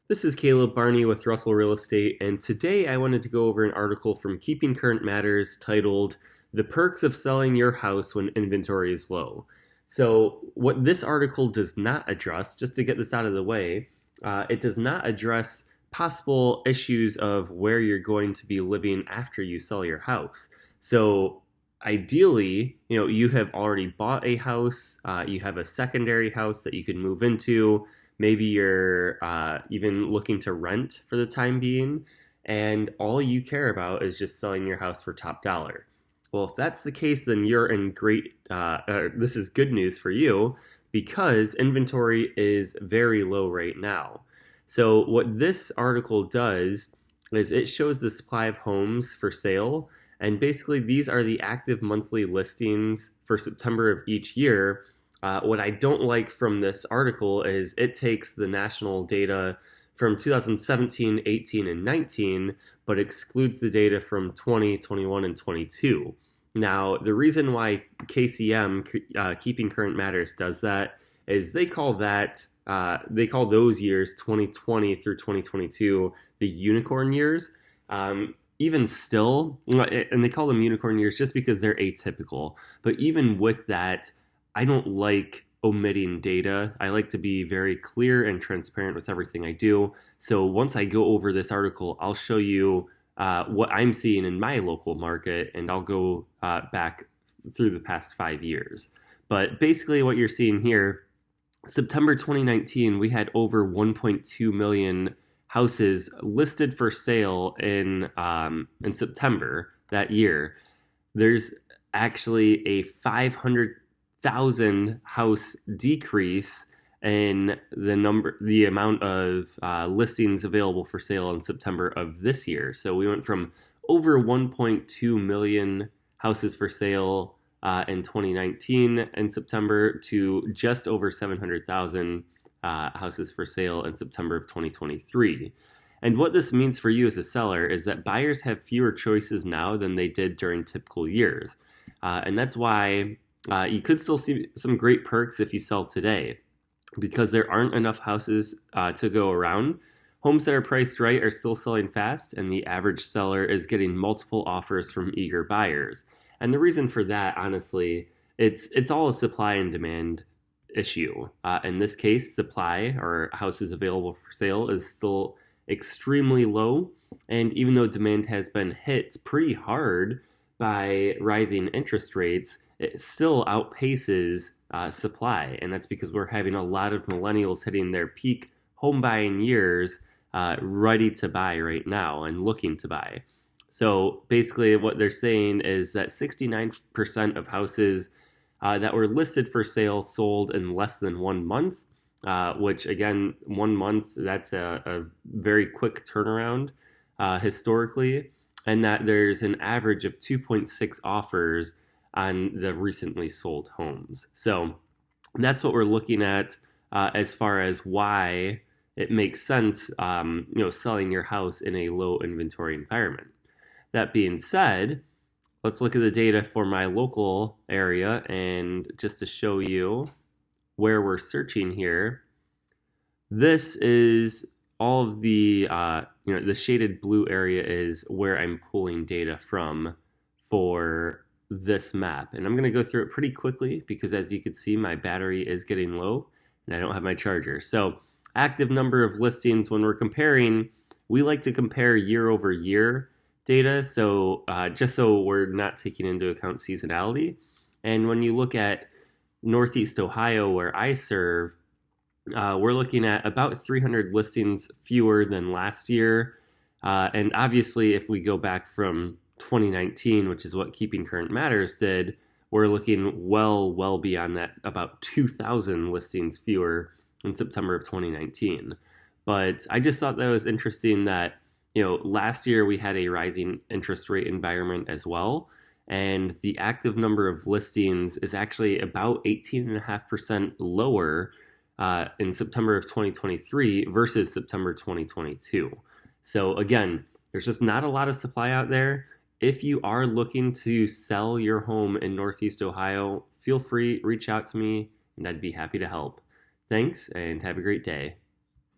This is Caleb Barney with Russell Real Estate, and today I wanted to go over an article from Keeping Current Matters titled The Perks of Selling Your House When Inventory is Low. So, what this article does not address, just to get this out of the way, it does not address possible issues of where you're going to be living after you sell your house. So, ideally, you have already bought a house, you have a secondary house that you can move into. Maybe you're even looking to rent for the time being, and all you care about is just selling your house for top dollar. Well, if that's the case, then you're in this is good news for you because inventory is very low right now. So, what this article does is it shows the supply of homes for sale, and basically, these are the active monthly listings for September of each year. What I don't like from this article is it takes the national data from 2017, 18, and 19, but excludes the data from 20, 21, and 22. Now, the reason why KCM, Keeping Current Matters, does that is they call those years 2020 through 2022 the unicorn years. Even still, and they call them unicorn years just because they're atypical. But even with that, I don't like omitting data. I like to be very clear and transparent with everything I do. So once I go over this article, I'll show you what I'm seeing in my local market, and I'll go back through the past 5 years. But basically what you're seeing here, September 2019, we had over 1.2 million houses listed for sale in September that year. There's actually a 500,000 house decrease in the amount of listings available for sale in September of this year. So we went from over 1.2 million houses for sale in 2019 in September to just over 700,000 houses for sale in September of 2023. And what this means for you as a seller is that buyers have fewer choices now than they did during typical years. And that's why you could still see some great perks if you sell today, because there aren't enough houses to go around. Homes that are priced right are still selling fast, and the average seller is getting multiple offers from eager buyers. And the reason for that, honestly, it's all a supply and demand issue. In this case, supply or houses available for sale is still extremely low, and even though demand has been hit pretty hard by rising interest rates, it still outpaces supply, and that's because we're having a lot of millennials hitting their peak home buying years, ready to buy right now and looking to buy. So basically what they're saying is that 69% of houses that were listed for sale sold in less than 1 month, which again, 1 month, that's a very quick turnaround historically, and that there's an average of 2.6 offers on the recently sold homes. So that's what we're looking at as far as why it makes sense, selling your house in a low inventory environment. That being said, let's look at the data for my local area, and just to show you where we're searching here, this is all of the the shaded blue area is where I'm pulling data from for this map. And I'm going to go through it pretty quickly because, as you can see, my battery is getting low and I don't have my charger. So active number of listings, when we're comparing, we like to compare year over year data, so just so we're not taking into account seasonality. And when you look at Northeast Ohio, where I serve, we're looking at about 300 listings fewer than last year. And obviously, if we go back from 2019, which is what Keeping Current Matters did, we're looking well beyond that, about 2,000 listings fewer in September of 2019. But I just thought that was interesting that, last year we had a rising interest rate environment as well, and the active number of listings is actually about 18.5% lower in September of 2023 versus September 2022. So again, there's just not a lot of supply out there. If you are looking to sell your home in Northeast Ohio, feel free, reach out to me, and I'd be happy to help. Thanks, and have a great day.